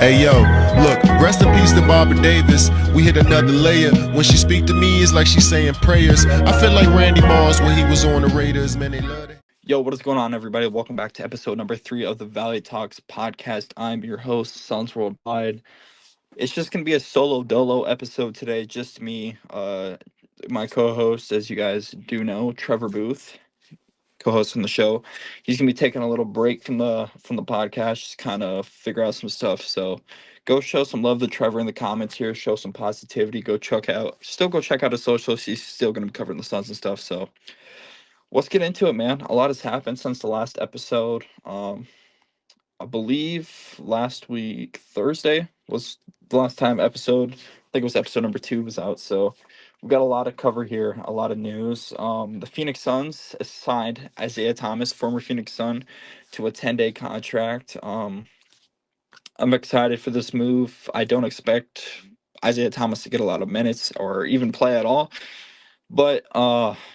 Hey yo, look, rest in peace to Barbara Davis. We hit another layer. When she speak to me, it's like she's saying prayers. I feel like Randy Moss when he was on the Raiders. Man, they love it. Yo, what is going on, everybody? Welcome back to episode number 3 of the Valley Talks podcast. I'm your host, Suns Worldwide. It's just gonna be a solo dolo episode today, just me. My co-host, as you guys do know, Trevor Booth, co-host on the show. He's gonna be taking a little break from the podcast, just kind of figure out some stuff. So go show some love to Trevor in the comments here. Show some positivity. Go check out his socials. He's still gonna be covering the Suns and stuff. So let's get into it, man. A lot has happened since the last episode. I believe last week Thursday was the last time episode. I think it was episode number 2 was out. So we've got a lot to cover here, a lot of news. The Phoenix Suns signed Isaiah Thomas, former Phoenix Sun, to a 10-day contract. I'm excited for this move. I don't expect Isaiah Thomas to get a lot of minutes or even play at all. But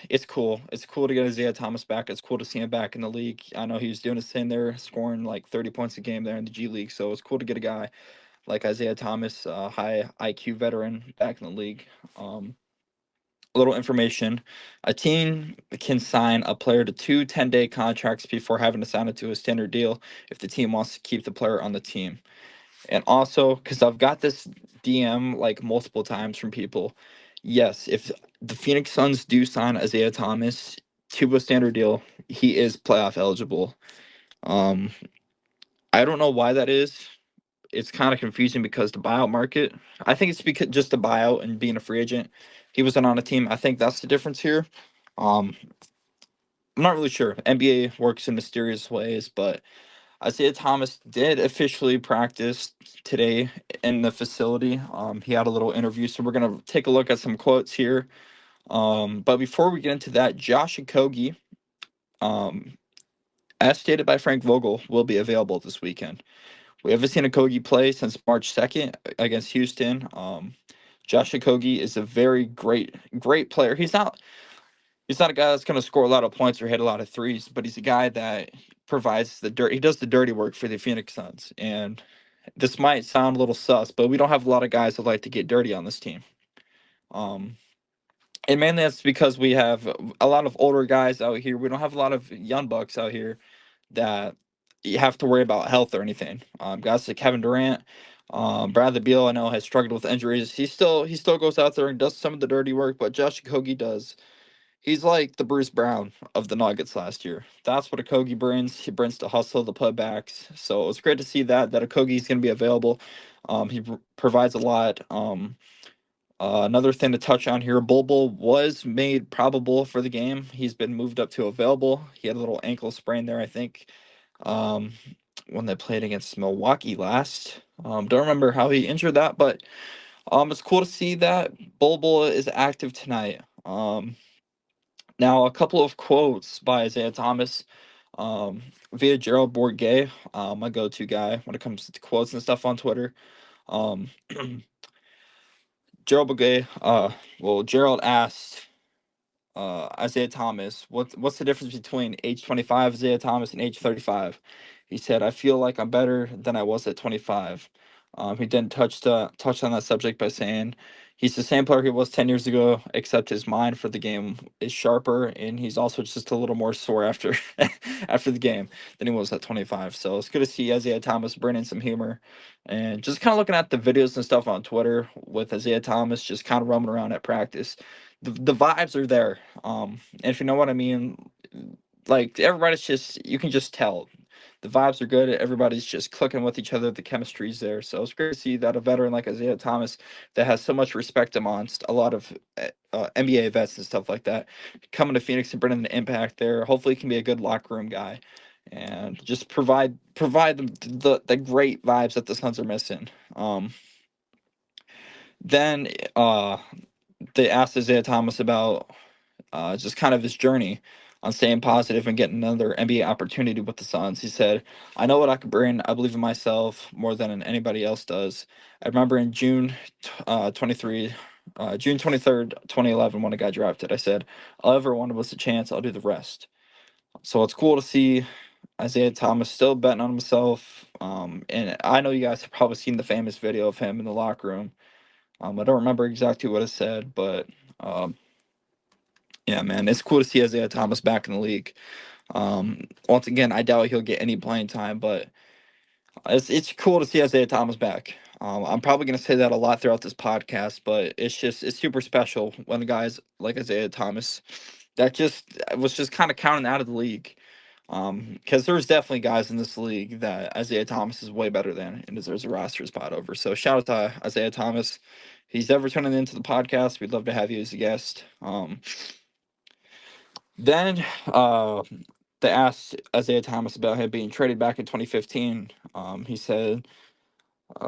it's cool. It's cool to get Isaiah Thomas back. It's cool to see him back in the league. I know he was doing his thing there, scoring like 30 points a game there in the G League. So it's cool to get a guy like Isaiah Thomas, high IQ veteran, back in the league. A little information: a team can sign a player to 2 10-day contracts before having to sign it to a standard deal if the team wants to keep the player on the team. And also, because I've got this DM like multiple times from people, yes, if the Phoenix Suns do sign Isaiah Thomas to a standard deal, he is playoff eligible. Um, I don't know why that is. It's kind of confusing because the buyout market, I think it's because just the buyout and being a free agent. He wasn't on a team. I think that's the difference here. Um, I'm not really sure. NBA works in mysterious ways, but Isaiah Thomas did officially practice today in the facility. He had a little interview, so we're gonna take a look at some quotes here. But before we get into that, Josh Okogie, um, as stated by Frank Vogel, will be available this weekend. We haven't seen Okogie play since March 2nd against Houston. Josh Okogie is a very great player. He's not a guy that's going to score a lot of points or hit a lot of threes, but he's a guy that provides the dirt. He does the dirty work for the Phoenix Suns. And this might sound a little sus, but we don't have a lot of guys that like to get dirty on this team. Um, and mainly that's because we have a lot of older guys out here. We don't have a lot of young bucks out here that you have to worry about health or anything. Guys like Kevin Durant, Bradley Beal, I know has struggled with injuries. He still goes out there and does some of the dirty work, but Josh Okogie does. He's like the Bruce Brown of the Nuggets last year. That's what Okogie brings. He brings the hustle, the putbacks. So it's great to see that Okogie's going to be available. He provides a lot. Another thing to touch on here: Bol was made probable for the game. He's been moved up to available. He had a little ankle sprain there, I think, um, when they played against Milwaukee last. Don't remember how he injured that, but it's cool to see that Bol is active tonight. Now, a couple of quotes by Isaiah Thomas, um, via Gerald Bourget, my go-to guy when it comes to quotes and stuff on Twitter. Um, Gerald Bourget, Gerald asked Isaiah Thomas, what's the difference between age 25 Isaiah Thomas and age 35? He said, "I feel like I'm better than I was at 25." He didn't touch on that subject by saying he's the same player he was 10 years ago, except his mind for the game is sharper, and he's also just a little more sore after after the game than he was at 25. So it's good to see Isaiah Thomas bring in some humor, and just kind of looking at the videos and stuff on Twitter with Isaiah Thomas just kind of roaming around at practice. The vibes are there. And if you know what I mean, like everybody's just, you can just tell the vibes are good. Everybody's just clicking with each other. The chemistry's there. So it's great to see that a veteran like Isaiah Thomas that has so much respect amongst a lot of NBA vets and stuff like that coming to Phoenix and bringing an impact there. Hopefully, he can be a good locker room guy and just provide the great vibes that the Suns are missing. Then they asked Isaiah Thomas about just kind of his journey on staying positive and getting another NBA opportunity with the Suns. He said, "I know what I can bring. I believe in myself more than anybody else does. I remember in June 23rd, 2011, when I got drafted, I said, all I ever wanted was a chance. I'll do the rest." So it's cool to see Isaiah Thomas still betting on himself. And I know you guys have probably seen the famous video of him in the locker room. I don't remember exactly what it said, but um, yeah, man, it's cool to see Isaiah Thomas back in the league. Once again, I doubt he'll get any playing time, but it's cool to see Isaiah Thomas back. I'm probably going to say that a lot throughout this podcast, but it's super special when guys like Isaiah Thomas that just was just kind of counted out of the league. Because there's definitely guys in this league that Isaiah Thomas is way better than and deserves a roster spot over. So shout out to Isaiah Thomas. If he's ever tuning into the podcast, we'd love to have you as a guest. Then they asked Isaiah Thomas about him being traded back in 2015. He said, uh,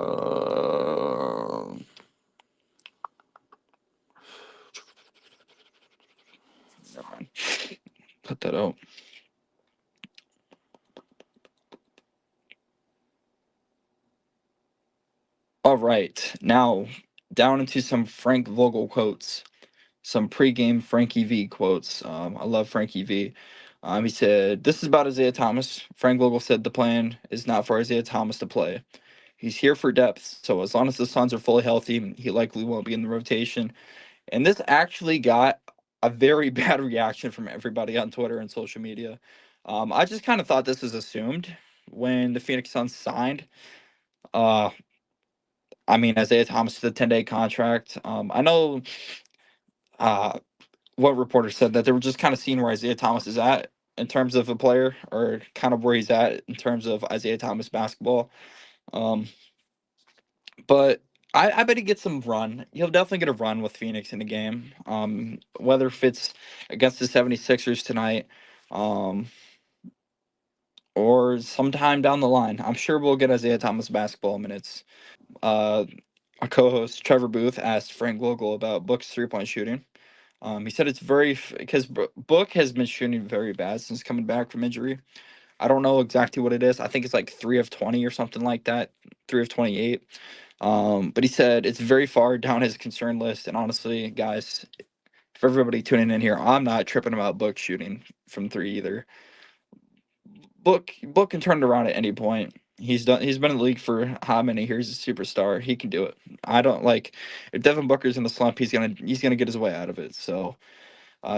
never mind. Put that out. All right, now down into some Frank Vogel quotes, some pregame Frankie V quotes. I love Frankie V. He said, "This is about Isaiah Thomas. Frank Vogel said the plan is not for Isaiah Thomas to play. He's here for depth, so as long as the Suns are fully healthy, he likely won't be in the rotation." And this actually got a very bad reaction from everybody on Twitter and social media. I just kind of thought this was assumed when the Phoenix Suns signed. Uh, I mean, Isaiah Thomas to the 10-day contract. I know what reporter said that they were just kind of seeing where Isaiah Thomas is at in terms of a player, or kind of where he's at in terms of Isaiah Thomas basketball. Um, but I bet he gets some run. He'll definitely get a run with Phoenix in the game. Whether if it's against the 76ers tonight, um, or sometime down the line. I'm sure we'll get Isaiah Thomas basketball minutes. Uh, our co-host Trevor Booth asked Frank Vogel about Book's three-point shooting. He said it's very because Book has been shooting very bad since coming back from injury. I don't know exactly what it is. I think it's like 3 of 20 or something like that, 3 of 28. But he said it's very far down his concern list. And honestly, guys, for everybody tuning in here, I'm not tripping about Book shooting from three either. Book can turn it around at any point. He's done. He's been in the league for how many years? He's a superstar. He can do it. I don't like if Devin Booker's in the slump. He's gonna get his way out of it. So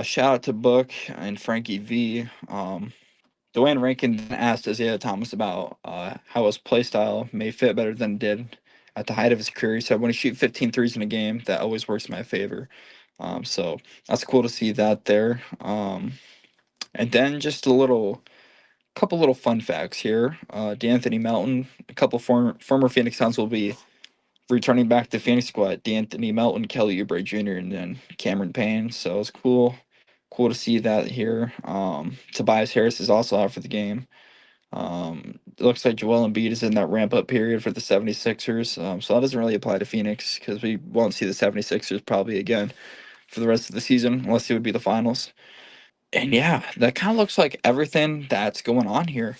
shout out to Book and Frankie V. Dwayne Rankin asked Isaiah Thomas about how his play style may fit better than it did at the height of his career. He said, when he shoot 15 threes in a game, that always works in my favor. So that's cool to see that there. And then just couple little fun facts here. D'Anthony Melton, a couple former Phoenix Suns will be returning back to Phoenix squad. D'Anthony Melton, Kelly Oubre Jr., and then Cameron Payne. So it's cool to see that here. Tobias Harris is also out for the game. It looks like Joel Embiid is in that ramp up period for the 76ers. So that doesn't really apply to Phoenix because we won't see the 76ers probably again for the rest of the season unless it would be the finals. And yeah, that kind of looks like everything that's going on here.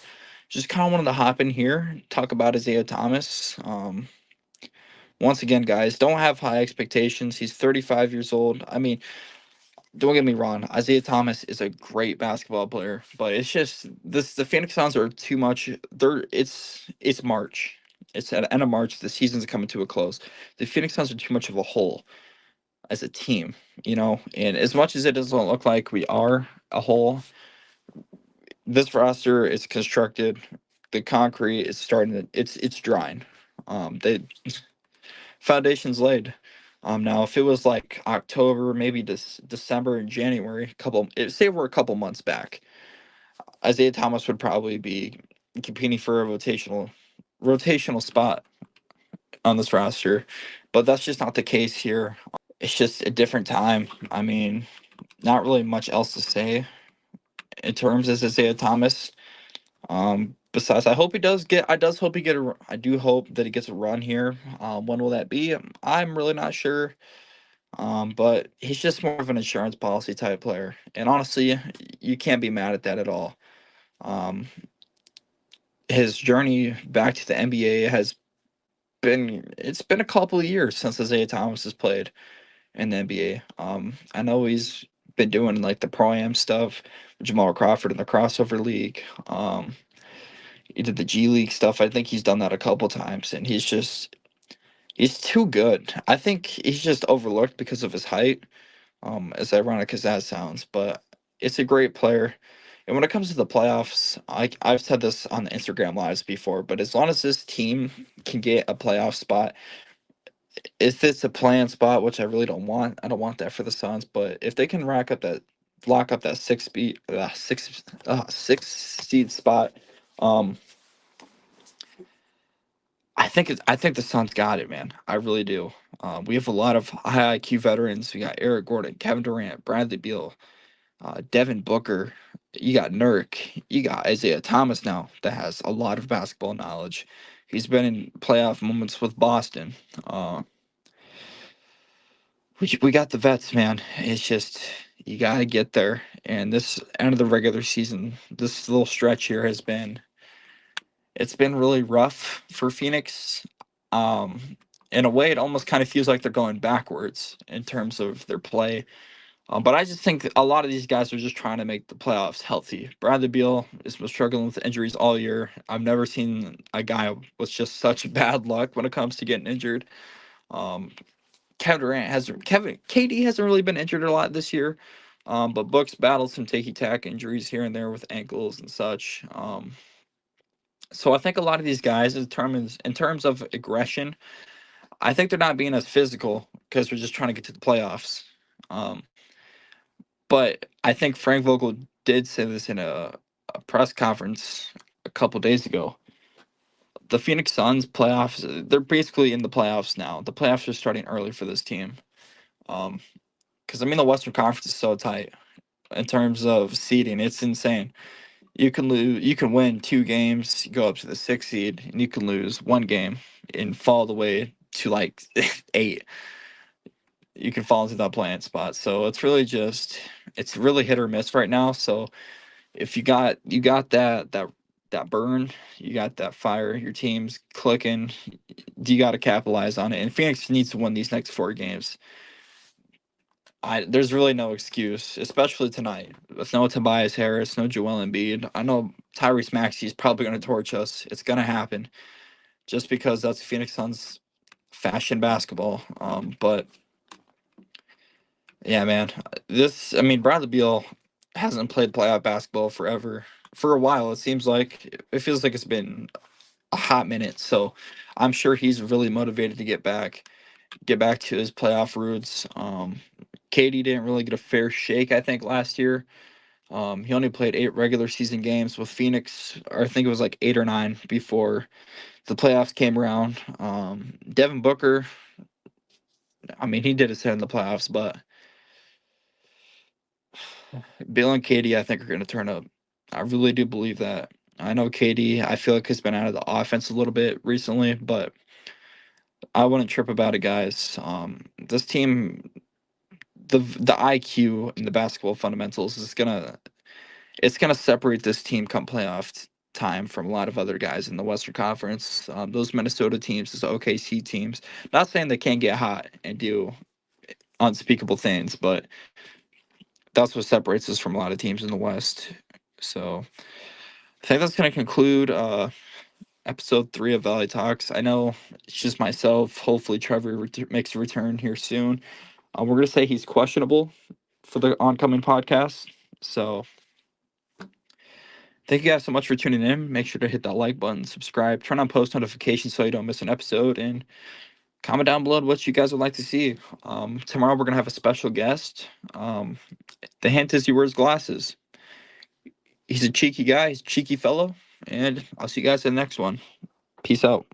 Just kind of wanted to hop in here, talk about Isaiah Thomas. Once again, guys, don't have high expectations. He's 35 years old. I mean, don't get me wrong, Isaiah Thomas is a great basketball player, but it's just this the Phoenix Suns are too much. It's March. It's at the end of March. The season's coming to a close. The Phoenix Suns are too much of a whole as a team, And as much as it doesn't look like we are a whole, this roster is constructed. The concrete is starting to it's drying. The foundation's laid. Now if it was like October, maybe December and January, say we're a couple months back, Isaiah Thomas would probably be competing for a rotational spot on this roster. But that's just not the case here. It's just a different time. I mean, not really much else to say in terms of Isaiah Thomas. Besides, I do hope that he gets a run here. When will that be? I'm really not sure. But he's just more of an insurance policy type player, and honestly, you can't be mad at that at all. Um, his journey back to the NBA it's been a couple of years since Isaiah Thomas has played in the NBA. I know he's been doing like the pro am stuff with Jamal Crawford in the crossover league. He did the G League stuff. I think he's done that a couple times, and he's too good. I think he's just overlooked because of his height. As ironic as that sounds, but it's a great player. And when it comes to the playoffs, I've said this on the Instagram lives before, but as long as this team can get a playoff spot, if it's a play-in spot, which I really don't want, I don't want that for the Suns. But if they can lock up that six seed spot, um, I think the Suns got it, man. I really do. We have a lot of high IQ veterans. We got Eric Gordon, Kevin Durant, Bradley Beal, Devin Booker. You got Nurk. You got Isaiah Thomas now that has a lot of basketball knowledge. He's been in playoff moments with Boston. Uh, we got the vets, man. It's just you got to get there. And this end of the regular season, this little stretch here it's been really rough for Phoenix. Um, in a way, it almost kind of feels like they're going backwards in terms of their play. But I just think a lot of these guys are just trying to make the playoffs healthy. Bradley Beal has been struggling with injuries all year. I've never seen a guy with just such bad luck when it comes to getting injured. Um, Kevin KD hasn't really been injured a lot this year, but Book's battled some ticky tack injuries here and there with ankles and such. So I think a lot of these guys, in terms of aggression, I think they're not being as physical because they're just trying to get to the playoffs. Um, but I think Frank Vogel did say this in a press conference a couple days ago. The Phoenix Suns playoffs, they're basically in the playoffs now. The playoffs are starting early for this team. Um, because I mean the Western Conference is so tight in terms of seeding. It's insane. You can win 2 games, go up to the 6th seed, and you can lose 1 game and fall the way to like 8. You can fall into that playing spot. So it's really hit or miss right now. So if you got that burn, you got that fire, your team's clicking, you got to capitalize on it. And Phoenix needs to win these next 4 games. There's really no excuse, especially tonight. With no Tobias Harris, no Joel Embiid. I know Tyrese Maxey is probably going to torch us. It's going to happen just because that's Phoenix Suns fashion basketball. But yeah, man, I mean, Bradley Beal hasn't played playoff basketball for a while. It seems like it feels like it's been a hot minute. So I'm sure he's really motivated to get back to his playoff roots. Katie didn't really get a fair shake, I think, last year. He only played 8 regular season games with Phoenix, or I think it was like 8 or 9 before the playoffs came around. Devin Booker, I mean, he did his head in the playoffs, but Bill and Katie, I think, are going to turn up. I really do believe that. I know Katie, I feel like has been out of the offense a little bit recently, but I wouldn't trip about it, guys. This team, the IQ and the basketball fundamentals it's gonna separate this team come time from a lot of other guys in the Western Conference. Those Minnesota teams, those OKC teams. Not saying they can't get hot and do unspeakable things, but that's what separates us from a lot of teams in the West. So I think that's gonna conclude episode 3 of Valley Talks. I know it's just myself. Hopefully Trevor makes a return here soon. We're gonna say he's questionable for the oncoming podcast. So thank you guys so much for tuning in. Make sure to hit that like button, subscribe, turn on post notifications so you don't miss an episode, and comment down below what you guys would like to see. Tomorrow we're gonna have a special guest. The hint is he wears glasses. He's a cheeky guy, he's a cheeky fellow, and I'll see you guys in the next one. Peace out.